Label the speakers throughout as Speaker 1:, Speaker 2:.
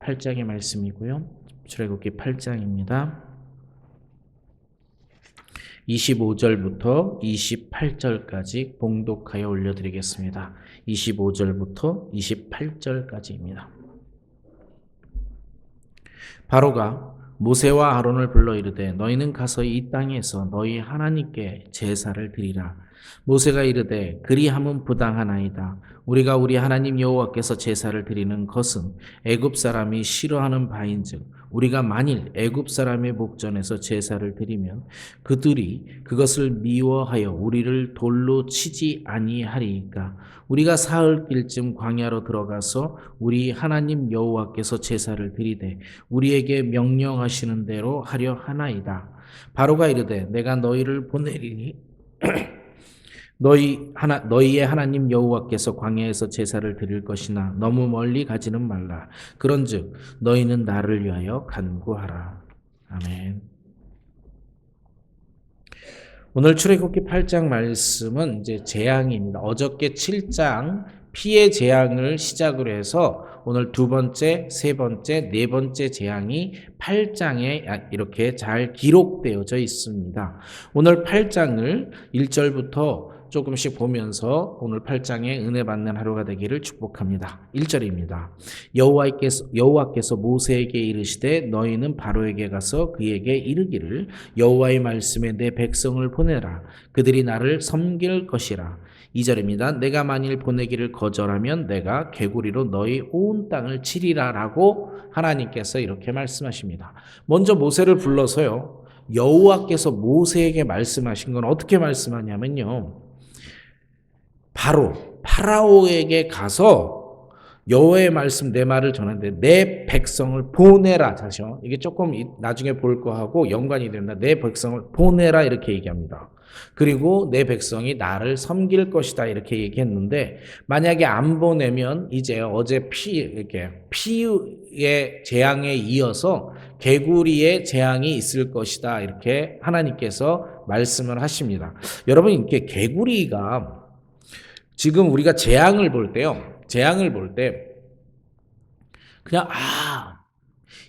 Speaker 1: 8장의 말씀이고요. 출애굽기 8장입니다. 25절부터 28절까지 봉독하여 올려드리겠습니다. 25절부터 28절까지입니다. 바로가 모세와 아론을 불러 이르되 너희는 가서 이 땅에서 너희 하나님께 제사를 드리라. 모세가 이르되 그리함은 부당하나이다. 우리가 우리 하나님 여호와께서 제사를 드리는 것은 애굽 사람이 싫어하는 바인즉 우리가 만일 애굽 사람의 목전에서 제사를 드리면 그들이 그것을 미워하여 우리를 돌로 치지 아니하리이까. 우리가 사흘길쯤 광야로 들어가서 우리 하나님 여호와께서 제사를 드리되 우리에게 명령하시는 대로 하려 하나이다. 바로가 이르되 내가 너희를 보내리니 너희의 하나님 여호와께서 광야에서 제사를 드릴 것이나 너무 멀리 가지는 말라. 그런즉 너희는 나를 위하여 간구하라. 아멘. 오늘 출애굽기 8장 말씀은 이제 재앙입니다. 어저께 7장 피의 재앙을 시작으로 해서 오늘 두 번째, 세 번째, 네 번째 재앙이 8장에 이렇게 잘 기록되어져 있습니다. 오늘 8장을 1절부터 조금씩 보면서 오늘 8장에 은혜 받는 하루가 되기를 축복합니다. 1절입니다. 여호와께서 모세에게 이르시되 너희는 바로에게 가서 그에게 이르기를 여호와의 말씀에 내 백성을 보내라. 그들이 나를 섬길 것이라. 2절입니다. 내가 만일 보내기를 거절하면 내가 개구리로 너희 온 땅을 치리라 라고 하나님께서 이렇게 말씀하십니다. 먼저 모세를 불러서요. 여호와께서 모세에게 말씀하신 건 어떻게 말씀하냐면요. 바로 파라오에게 가서 여호와의 말씀 내 말을 전하는데 내 백성을 보내라. 다시요. 이게 조금 나중에 볼 거하고 연관이 됩니다. 내 백성을 보내라 이렇게 얘기합니다. 그리고 내 백성이 나를 섬길 것이다 이렇게 얘기했는데 만약에 안 보내면 이제 어제 피의 재앙에 이어서 개구리의 재앙이 있을 것이다 이렇게 하나님께서 말씀을 하십니다. 여러분 이렇게 개구리가 지금 우리가 재앙을 볼 때요. 재앙을 볼 때 그냥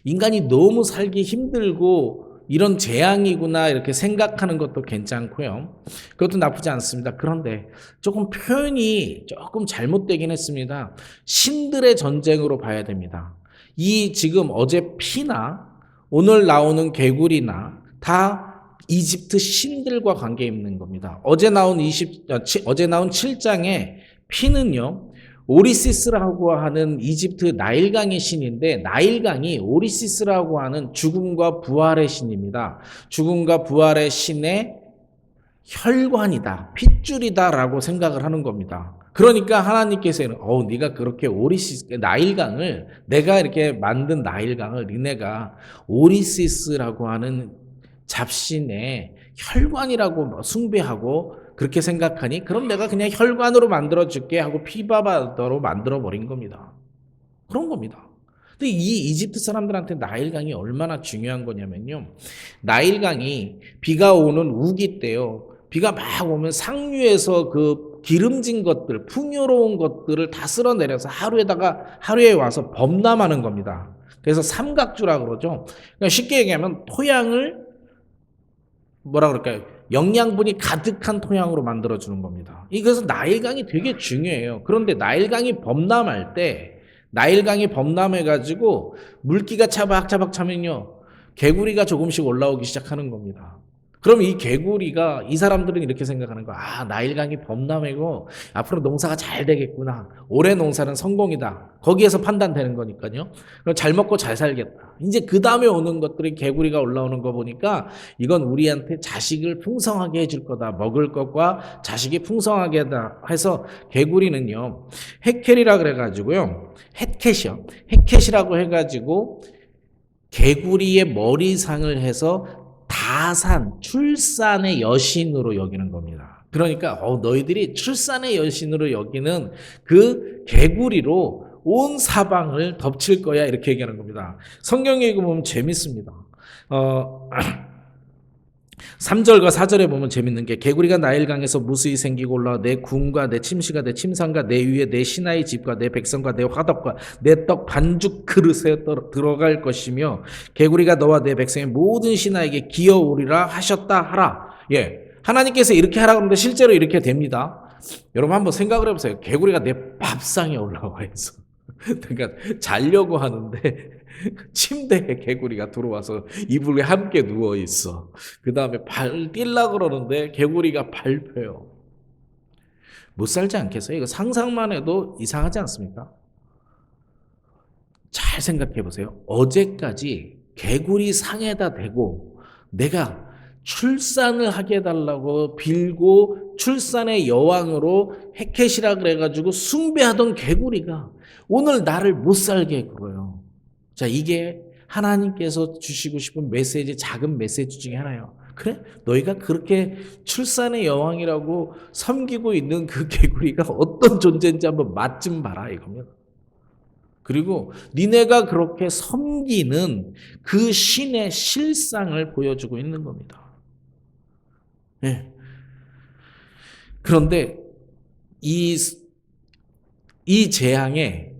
Speaker 1: 인간이 너무 살기 힘들고 이런 재앙이구나 이렇게 생각하는 것도 괜찮고요. 그것도 나쁘지 않습니다. 그런데 조금 표현이 조금 잘못되긴 했습니다. 신들의 전쟁으로 봐야 됩니다. 이 지금 어제 피나 오늘 나오는 개구리나 다 이집트 신들과 관계 있는 겁니다. 어제 나온 7장에 피는요. 오리시스라고 하는 이집트 나일강의 신인데 나일강이 오리시스라고 하는 죽음과 부활의 신입니다. 죽음과 부활의 신의 혈관이다, 핏줄이다라고 생각을 하는 겁니다. 그러니까 하나님께서는 네가 그렇게 나일강을 내가 이렇게 만든 나일강을 니네가 오리시스라고 하는 잡신의 혈관이라고 숭배하고 그렇게 생각하니 그럼 내가 그냥 혈관으로 만들어줄게 하고 피바바더로 만들어버린 겁니다. 그런 겁니다. 근데 이 이집트 사람들한테 나일강이 얼마나 중요한 거냐면요. 나일강이 비가 오는 우기 때요. 비가 막 오면 상류에서 그 기름진 것들, 풍요로운 것들을 다 쓸어내려서 하루에 와서 범람하는 겁니다. 그래서 삼각주라고 그러죠. 그러니까 쉽게 얘기하면 토양을 뭐라 그럴까요? 영양분이 가득한 토양으로 만들어주는 겁니다. 그래서 나일강이 되게 중요해요. 그런데 나일강이 범람해가지고 물기가 차박차박 차면요. 개구리가 조금씩 올라오기 시작하는 겁니다. 그럼 이 개구리가 이 사람들은 이렇게 생각하는 거야. 나일강이 범람이고 앞으로 농사가 잘 되겠구나. 올해 농사는 성공이다. 거기에서 판단되는 거니까요. 그럼 잘 먹고 잘 살겠다. 이제 그 다음에 오는 것들이 개구리가 올라오는 거 보니까 이건 우리한테 자식을 풍성하게 해줄 거다. 먹을 것과 자식이 풍성하게 하다 해서 개구리는요. 헷켈이라 그래가지고요. 헷켓이라고 해가지고 개구리의 머리상을 해서 출산의 여신으로 여기는 겁니다. 그러니까 너희들이 출산의 여신으로 여기는 그 개구리로 온 사방을 덮칠 거야 이렇게 얘기하는 겁니다. 성경에 보면 재밌습니다. 3절과 4절에 보면 재밌는 게 개구리가 나일강에서 무수히 생기고 올라와 내 궁과 내 침시가 내 침상과 내 위에 내 신하의 집과 내 백성과 내 화덕과 내 떡 반죽 그릇에 들어갈 것이며 개구리가 너와 내 백성의 모든 신하에게 기어오리라 하셨다 하라. 예, 하나님께서 이렇게 하라 그러는데 실제로 이렇게 됩니다. 여러분 한번 생각을 해보세요. 개구리가 내 밥상에 올라와 있어. 그러니까 자려고 하는데 침대에 개구리가 들어와서 이불에 함께 누워 있어. 그 다음에 발 뛸라 그러는데 개구리가 밟혀요. 못 살지 않겠어요? 이거 상상만 해도 이상하지 않습니까? 잘 생각해 보세요. 어제까지 개구리 상에다 대고 내가 출산을 하게 해달라고 빌고 출산의 여왕으로 헤켓이라 그래가지고 숭배하던 개구리가 오늘 나를 못 살게 굴어요. 자, 이게 하나님께서 주시고 싶은 메시지, 작은 메시지 중에 하나예요. 그래? 너희가 그렇게 출산의 여왕이라고 섬기고 있는 그 개구리가 어떤 존재인지 한번 맛 좀 봐라 이겁니다. 그리고 니네가 그렇게 섬기는 그 신의 실상을 보여주고 있는 겁니다. 네. 그런데 이 재앙에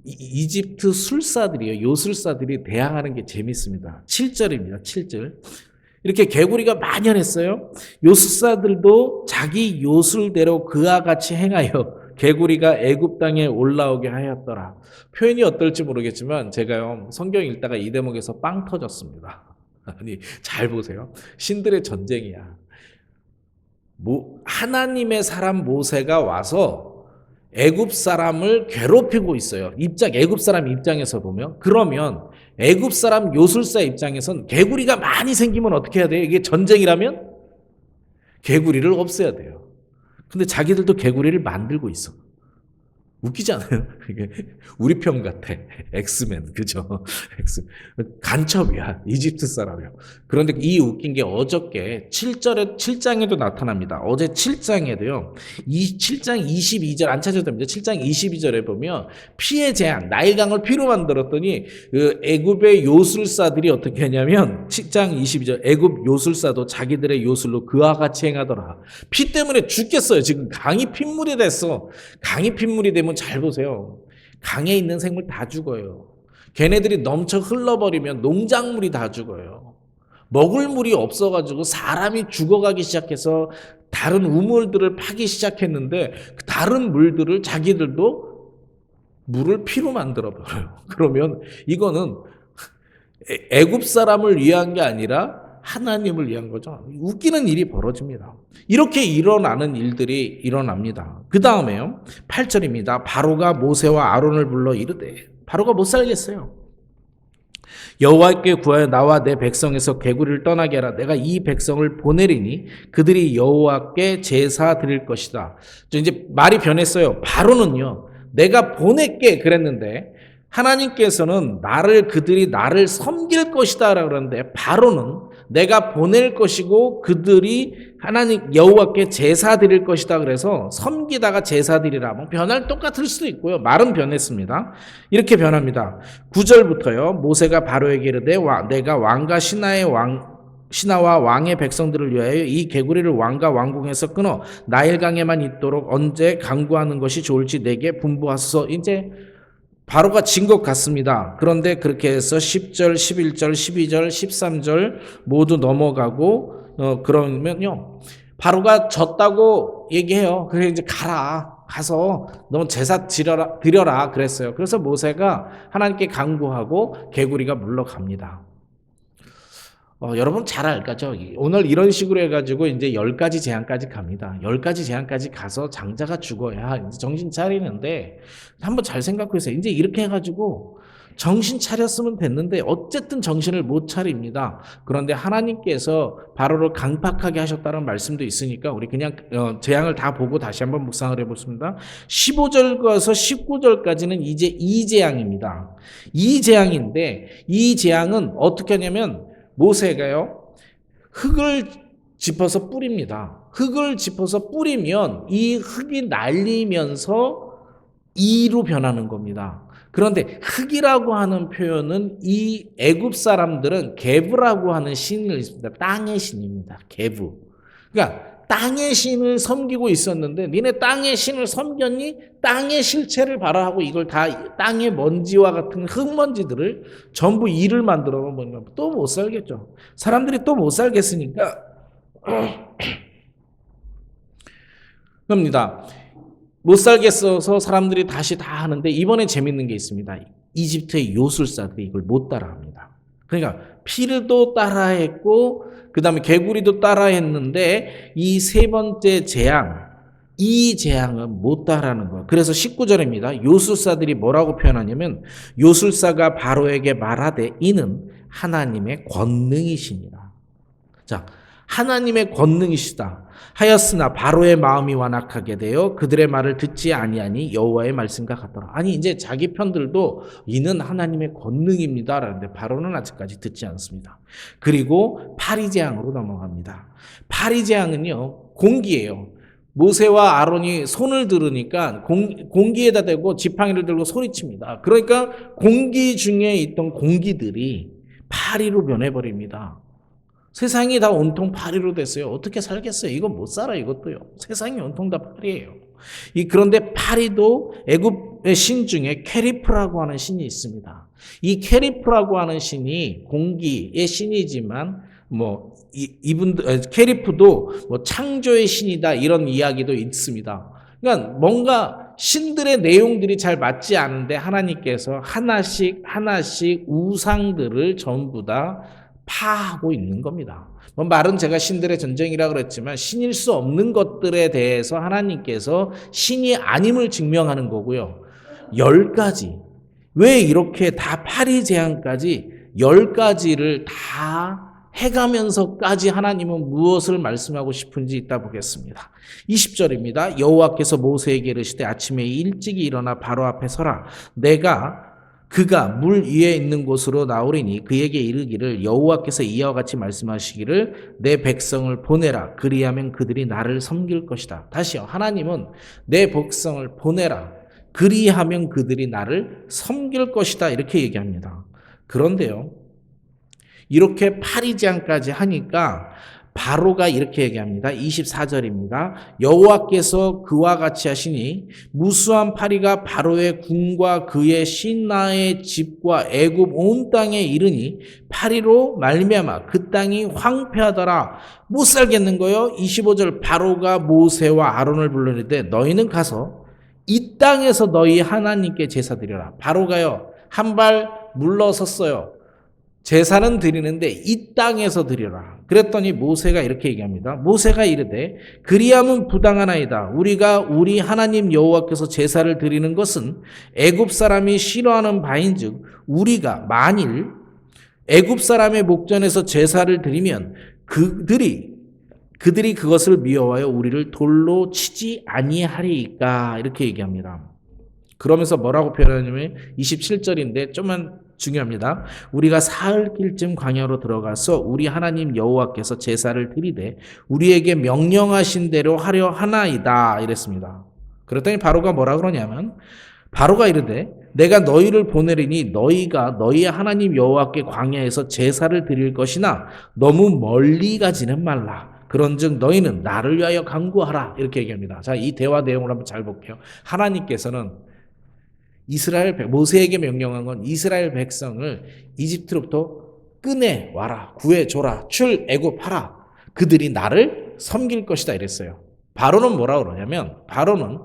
Speaker 1: 이집트 술사들이요, 요술사들이 대항하는 게 재밌습니다. 7절입니다. 7절. 이렇게 개구리가 만연했어요. 요술사들도 자기 요술대로 그와 같이 행하여 개구리가 애굽 땅에 올라오게 하였더라. 표현이 어떨지 모르겠지만 제가요 성경 읽다가 이 대목에서 빵 터졌습니다. 아니 잘 보세요. 신들의 전쟁이야. 하나님의 사람 모세가 와서 애굽 사람을 괴롭히고 있어요. 애굽 사람 입장에서 보면. 그러면 애굽 사람 요술사 입장에선 개구리가 많이 생기면 어떻게 해야 돼요? 이게 전쟁이라면 개구리를 없애야 돼요. 근데 자기들도 개구리를 만들고 있어. 웃기지 않아요? 우리 편 같아. 엑스맨, 그죠? 간첩이야. 이집트 사람이요. 그런데 이 웃긴 게 어저께 7장에도 나타납니다. 어제 7장에도요. 7장 22절 안 찾아도 됩니다. 7장 22절에 보면 피의 재앙, 나일강을 피로 만들었더니 그 애굽의 요술사들이 어떻게 하냐면 7장 22절 애굽 요술사도 자기들의 요술로 그와 같이 행하더라. 피 때문에 죽겠어요. 지금 강이 핏물이 됐어. 강이 핏물이 되면 잘 보세요. 강에 있는 생물 다 죽어요. 걔네들이 넘쳐 흘러버리면 농작물이 다 죽어요. 먹을 물이 없어가지고 사람이 죽어가기 시작해서 다른 우물들을 파기 시작했는데 다른 물들을 자기들도 물을 피로 만들어버려요. 그러면 이거는 애굽 사람을 위한 게 아니라 하나님을 위한 거죠. 웃기는 일이 벌어집니다. 이렇게 일어나는 일들이 일어납니다. 그 다음에요. 8절입니다. 바로가 모세와 아론을 불러 이르되 바로가 못 살겠어요. 여호와께 구하여 나와 내 백성에서 개구리를 떠나게 하라. 내가 이 백성을 보내리니 그들이 여호와께 제사 드릴 것이다. 이제 말이 변했어요. 바로는요. 내가 보낼게 그랬는데 하나님께서는 그들이 나를 섬길 것이다 라고 그러는데 바로는 내가 보낼 것이고 그들이 하나님 여호와께 제사 드릴 것이다 그래서 섬기다가 제사 드리라. 뭐 변할 똑같을 수도 있고요. 말은 변했습니다. 이렇게 변합니다. 9절부터요. 모세가 바로에게 이르되 내가 왕과 신하와 왕의 백성들을 위하여 이 개구리를 왕과 왕궁에서 끊어 나일강에만 있도록 언제 강구하는 것이 좋을지 내게 분부하소서. 이제 바로가 진 것 같습니다. 그런데 그렇게 해서 10절, 11절, 12절, 13절 모두 넘어가고 그러면요. 바로가 졌다고 얘기해요. 그래 이제 가서 너 제사 드려라 그랬어요. 그래서 모세가 하나님께 간구하고 개구리가 물러갑니다. 여러분 잘 알 거죠? 오늘 이런 식으로 해가지고 이제 10가지 재앙까지 갑니다. 10가지 재앙까지 가서 장자가 죽어야 이제 정신 차리는데 한번 잘 생각해보세요. 이제 이렇게 해가지고 정신 차렸으면 됐는데 어쨌든 정신을 못 차립니다. 그런데 하나님께서 바로를 강팍하게 하셨다는 말씀도 있으니까 우리 그냥 재앙을 다 보고 다시 한번 묵상을 해보겠습니다. 15절에서 19절까지는 이제 이 재앙입니다. 이 재앙인데 이 재앙은 어떻게 하냐면 모세가요, 흙을 짚어서 뿌립니다. 흙을 짚어서 뿌리면 이 흙이 날리면서 이로 변하는 겁니다. 그런데 흙이라고 하는 표현은 이 애굽 사람들은 게브라고 하는 신을 있습니다. 땅의 신입니다. 게브. 그러니까 땅의 신을 섬기고 있었는데 니네 땅의 신을 섬겼니? 땅의 실체를 바라하고 이걸 다 땅의 먼지와 같은 흙먼지들을 전부 일을 만들어 놓으면 또 못 살겠죠. 사람들이 또 못 살겠으니까 그럽니다. 못 살겠어서 사람들이 다시 다 하는데 이번에 재밌는 게 있습니다. 이집트의 요술사들이 이걸 못 따라합니다. 그러니까 피르도 따라했고 그 다음에 개구리도 따라했는데 이 세 번째 재앙, 이 재앙은 못 따라하는 거예요. 그래서 19절입니다. 요술사들이 뭐라고 표현하냐면 요술사가 바로에게 말하되 이는 하나님의 권능이십니다. 자, 하나님의 권능이시다 하였으나 바로의 마음이 완악하게 되어 그들의 말을 듣지 아니하니 여호와의 말씀과 같더라. 아니 이제 자기 편들도 이는 하나님의 권능입니다 라는데 바로는 아직까지 듣지 않습니다. 그리고 파리재앙으로 넘어갑니다. 파리재앙은요 공기예요. 모세와 아론이 손을 들으니까 공기에다 대고 지팡이를 들고 소리칩니다. 그러니까 공기 중에 있던 공기들이 파리로 변해버립니다. 세상이 다 온통 파리로 됐어요. 어떻게 살겠어요? 이건 못 살아 이것도요. 세상이 온통 다 파리예요. 그런데 파리도 애굽의 신 중에 케리프라고 하는 신이 있습니다. 이 케리프라고 하는 신이 공기의 신이지만 이분들 케리프도 창조의 신이다 이런 이야기도 있습니다. 그러니까 뭔가 신들의 내용들이 잘 맞지 않은데 하나님께서 하나씩 우상들을 전부 다 파하고 있는 겁니다. 말은 제가 신들의 전쟁이라 그랬지만 신일 수 없는 것들에 대해서 하나님께서 신이 아님을 증명하는 거고요. 10가지. 왜 이렇게 다 파리재앙까지 10가지를 다 해가면서까지 하나님은 무엇을 말씀하고 싶은지 이따 보겠습니다. 20절입니다. 여호와께서 모세에게 이르시되 아침에 일찍이 일어나 바로 앞에 서라. 그가 물 위에 있는 곳으로 나오리니 그에게 이르기를 여호와께서 이와 같이 말씀하시기를 내 백성을 보내라. 그리하면 그들이 나를 섬길 것이다. 다시요. 하나님은 내 백성을 보내라. 그리하면 그들이 나를 섬길 것이다. 이렇게 얘기합니다. 그런데요. 이렇게 파리재앙까지 하니까 바로가 이렇게 얘기합니다. 24절입니다. 여호와께서 그와 같이 하시니 무수한 파리가 바로의 궁과 그의 신하의 집과 애굽 온 땅에 이르니 파리로 말미암아 그 땅이 황폐하더라. 못 살겠는 거요. 25절 바로가 모세와 아론을 불러내되 너희는 가서 이 땅에서 너희 하나님께 제사 드려라. 바로가요 한 발 물러섰어요. 제사는 드리는데 이 땅에서 드려라. 그랬더니 모세가 이렇게 얘기합니다. 모세가 이르되 그리함은 부당하나이다. 우리가 우리 하나님 여호와께서 제사를 드리는 것은 애굽 사람이 싫어하는 바인즉 우리가 만일 애굽 사람의 목전에서 제사를 드리면 그들이 그것을 미워하여 우리를 돌로 치지 아니하리이까. 이렇게 얘기합니다. 그러면서 뭐라고 표현하냐면 27절인데 좀만 중요합니다. 우리가 사흘길쯤 광야로 들어가서 우리 하나님 여호와께서 제사를 드리되 우리에게 명령하신 대로 하려 하나이다 이랬습니다. 그랬더니 바로가 뭐라 그러냐면 바로가 이르되 내가 너희를 보내리니 너희가 너희의 하나님 여호와께 광야에서 제사를 드릴 것이나 너무 멀리 가지는 말라. 그런즉 너희는 나를 위하여 간구하라. 이렇게 얘기합니다. 자, 이 대화 내용을 한번 잘 볼게요. 하나님께서는 모세에게 명령한 건 이스라엘 백성을 이집트로부터 꺼내와라, 구해줘라, 출애굽하라. 그들이 나를 섬길 것이다 이랬어요. 바로는 뭐라 그러냐면 바로는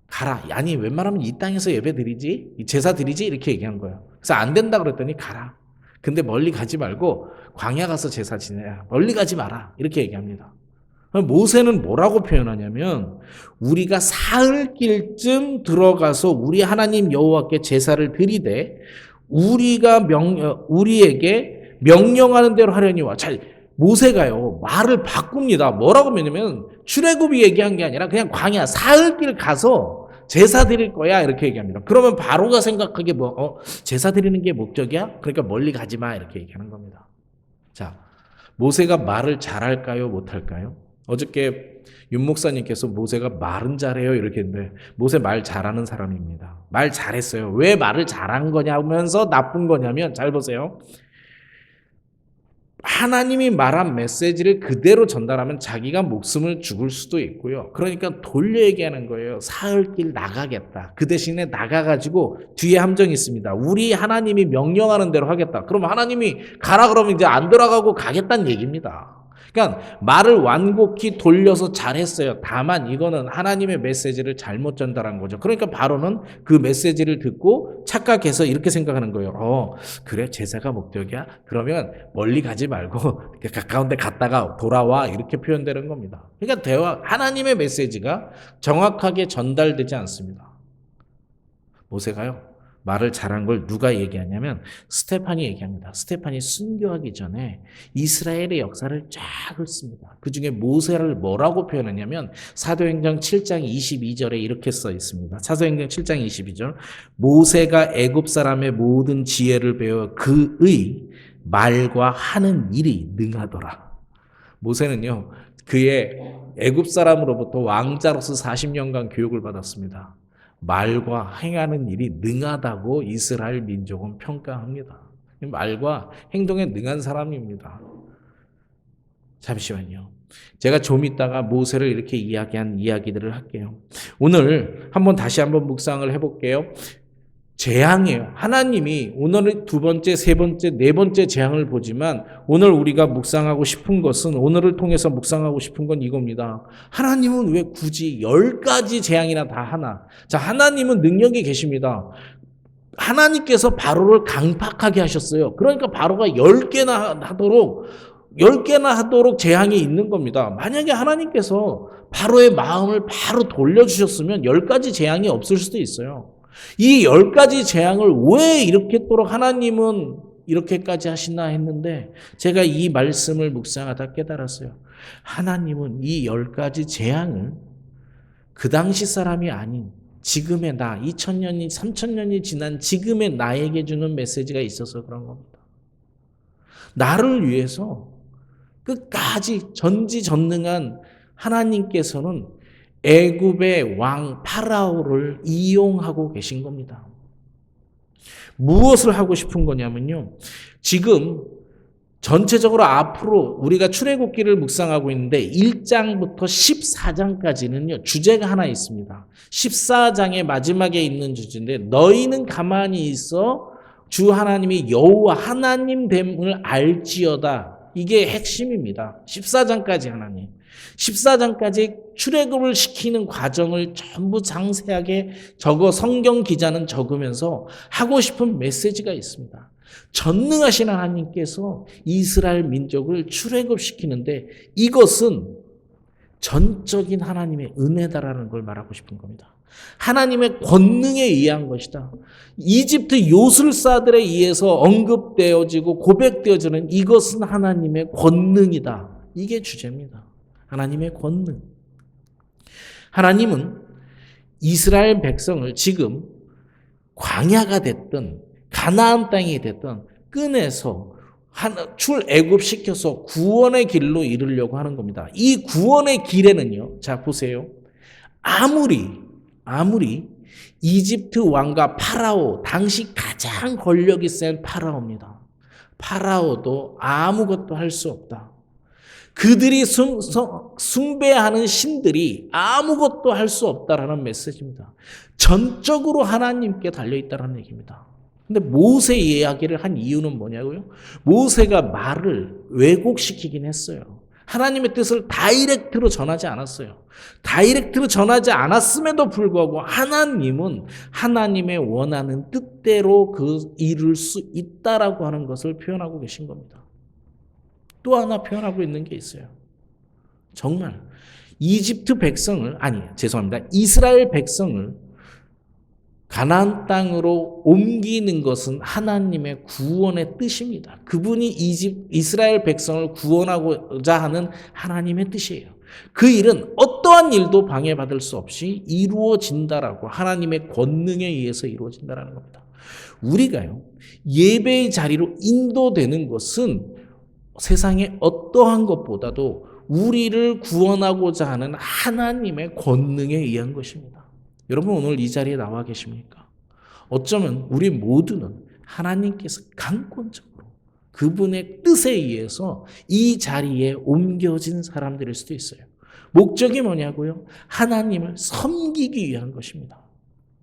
Speaker 1: 가라. 아니 웬만하면 이 땅에서 예배 드리지, 제사 드리지 이렇게 얘기한 거예요. 그래서 안 된다 그랬더니 가라. 근데 멀리 가지 말고 광야 가서 제사 지내라. 멀리 가지 마라. 이렇게 얘기합니다. 모세는 뭐라고 표현하냐면 우리가 사흘길쯤 들어가서 우리 하나님 여호와께 제사를 드리되 우리에게 명령하는 대로 하려니와. 잘 모세가요 말을 바꿉니다. 뭐라고 하냐면 출애굽이 얘기한 게 아니라 그냥 광야 사흘길 가서 제사 드릴 거야 이렇게 얘기합니다. 그러면 바로가 생각하기에 제사 드리는 게 목적이야? 그러니까 멀리 가지 마 이렇게 얘기하는 겁니다. 자, 모세가 말을 잘할까요 못할까요? 어저께 윤 목사님께서 모세가 말은 잘해요 이렇게 했는데 모세 말 잘하는 사람입니다. 말 잘했어요. 왜 말을 잘한 거냐면서 나쁜 거냐면 잘 보세요. 하나님이 말한 메시지를 그대로 전달하면 자기가 목숨을 죽을 수도 있고요. 그러니까 돌려 얘기하는 거예요. 사흘 길 나가겠다. 그 대신에 나가가지고 뒤에 함정이 있습니다. 우리 하나님이 명령하는 대로 하겠다. 그럼 하나님이 가라 그러면 이제 안 돌아가고 가겠다는 얘기입니다. 그러니까 말을 완곡히 돌려서 잘했어요. 다만 이거는 하나님의 메시지를 잘못 전달한 거죠. 그러니까 바로는 그 메시지를 듣고 착각해서 이렇게 생각하는 거예요. 그래 제사가 목적이야? 그러면 멀리 가지 말고 가까운 데 갔다가 돌아와 이렇게 표현되는 겁니다. 그러니까 하나님의 메시지가 정확하게 전달되지 않습니다. 모세가요. 말을 잘한 걸 누가 얘기하냐면 스테판이 얘기합니다. 스테판이 순교하기 전에 이스라엘의 역사를 쫙 훑습니다. 그 중에 모세를 뭐라고 표현하냐면 사도행전 7장 22절에 이렇게 써 있습니다. 사도행전 7장 22절 모세가 애굽 사람의 모든 지혜를 배워 그의 말과 하는 일이 능하더라. 모세는요. 그의 애굽 사람으로부터 왕자로서 40년간 교육을 받았습니다. 말과 행하는 일이 능하다고 이스라엘 민족은 평가합니다. 말과 행동에 능한 사람입니다. 잠시만요. 제가 좀 이따가 모세를 이렇게 이야기한 이야기들을 할게요. 오늘 다시 한번 묵상을 해볼게요. 재앙이에요. 하나님이 오늘은 두 번째, 세 번째, 네 번째 재앙을 보지만 오늘 우리가 묵상하고 싶은 것은 오늘을 통해서 묵상하고 싶은 건 이겁니다. 하나님은 왜 굳이 10가지 재앙이나 다 하나? 자, 하나님은 능력이 계십니다. 하나님께서 바로를 강팍하게 하셨어요. 그러니까 바로가 10개나 하도록 재앙이 있는 겁니다. 만약에 하나님께서 바로의 마음을 바로 돌려주셨으면 10가지 재앙이 없을 수도 있어요. 이 10가지 재앙을 왜 이렇게도록 하나님은 이렇게까지 하시나 했는데 제가 이 말씀을 묵상하다 깨달았어요. 하나님은 이 10가지 재앙을 그 당시 사람이 아닌 지금의 나, 2000년이, 3000년이 지난 지금의 나에게 주는 메시지가 있어서 그런 겁니다. 나를 위해서 끝까지 전지전능한 하나님께서는 애굽의 왕 파라오를 이용하고 계신 겁니다. 무엇을 하고 싶은 거냐면요. 지금 전체적으로 앞으로 우리가 출애굽기를 묵상하고 있는데 1장부터 14장까지는요. 주제가 하나 있습니다. 14장의 마지막에 있는 주제인데 너희는 가만히 있어 주 하나님이 여호와 하나님 됨을 알지어다. 이게 핵심입니다. 14장까지 하나님. 14장까지 출애굽을 시키는 과정을 전부 상세하게 성경 기자는 적으면서 하고 싶은 메시지가 있습니다. 전능하신 하나님께서 이스라엘 민족을 출애굽시키는데 이것은 전적인 하나님의 은혜다라는 걸 말하고 싶은 겁니다. 하나님의 권능에 의한 것이다. 이집트 요술사들에 의해서 언급되어지고 고백되어지는 이것은 하나님의 권능이다. 이게 주제입니다. 하나님의 권능. 하나님은 이스라엘 백성을 지금 광야가 됐든 가나안 땅이 됐든 꺼내서 출애굽시켜서 구원의 길로 이르려고 하는 겁니다. 이 구원의 길에는요. 자 보세요. 아무리 이집트 왕과 파라오, 당시 가장 권력이 센 파라오입니다. 파라오도 아무것도 할 수 없다. 그들이 숭배하는 신들이 아무것도 할 수 없다라는 메시지입니다. 전적으로 하나님께 달려있다는 얘기입니다. 근데 모세 이야기를 한 이유는 뭐냐고요? 모세가 말을 왜곡시키긴 했어요. 하나님의 뜻을 다이렉트로 전하지 않았어요. 다이렉트로 전하지 않았음에도 불구하고 하나님은 하나님의 원하는 뜻대로 이룰 수 있다라고 하는 것을 표현하고 계신 겁니다. 또 하나 표현하고 있는 게 있어요. 정말 이스라엘 백성을 가나안 땅으로 옮기는 것은 하나님의 구원의 뜻입니다. 그분이 이스라엘 백성을 구원하고자 하는 하나님의 뜻이에요. 그 일은 어떠한 일도 방해받을 수 없이 이루어진다라고 하나님의 권능에 의해서 이루어진다라는 겁니다. 우리가요, 예배의 자리로 인도되는 것은 세상의 어떠한 것보다도 우리를 구원하고자 하는 하나님의 권능에 의한 것입니다. 여러분 오늘 이 자리에 나와 계십니까? 어쩌면 우리 모두는 하나님께서 강권적으로 그분의 뜻에 의해서 이 자리에 옮겨진 사람들일 수도 있어요. 목적이 뭐냐고요? 하나님을 섬기기 위한 것입니다.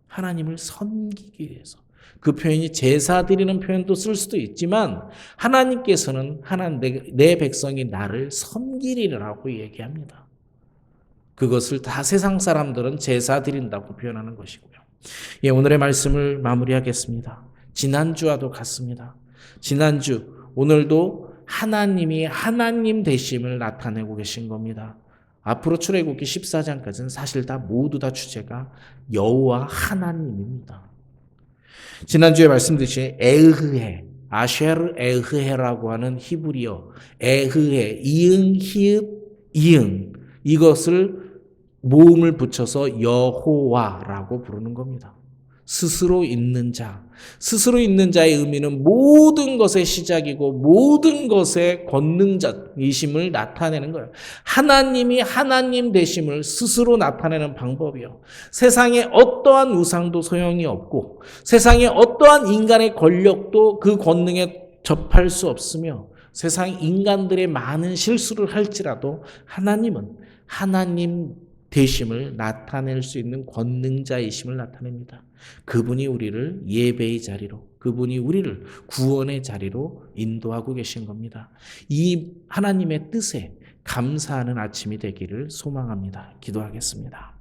Speaker 1: 하나님을 섬기기 위해서. 그 표현이 제사 드리는 표현도 쓸 수도 있지만 하나님께서는 내 백성이 나를 섬기리라고 얘기합니다. 그것을 다 세상 사람들은 제사 드린다고 표현하는 것이고요. 예, 오늘의 말씀을 마무리하겠습니다. 지난주와도 같습니다. 지난주, 오늘도 하나님이 하나님 되심을 나타내고 계신 겁니다. 앞으로 출애굽기 14장까지는 사실 모두 다 주제가 여호와 하나님입니다. 지난주에 말씀드린 에흐해, 아쉐르 에흐해라고 하는 히브리어 에흐해, 이응, 히읗, 이응 이것을 모음을 붙여서 여호와라고 부르는 겁니다. 스스로 있는 자. 스스로 있는 자의 의미는 모든 것의 시작이고 모든 것의 권능자이심을 나타내는 거예요. 하나님이 하나님 되심을 스스로 나타내는 방법이요. 세상에 어떠한 우상도 소용이 없고 세상에 어떠한 인간의 권력도 그 권능에 접할 수 없으며 세상 인간들의 많은 실수를 할지라도 하나님은 하나님 되심을 나타낼 수 있는 권능자이심을 나타냅니다. 그분이 우리를 예배의 자리로, 그분이 우리를 구원의 자리로 인도하고 계신 겁니다. 이 하나님의 뜻에 감사하는 아침이 되기를 소망합니다. 기도하겠습니다.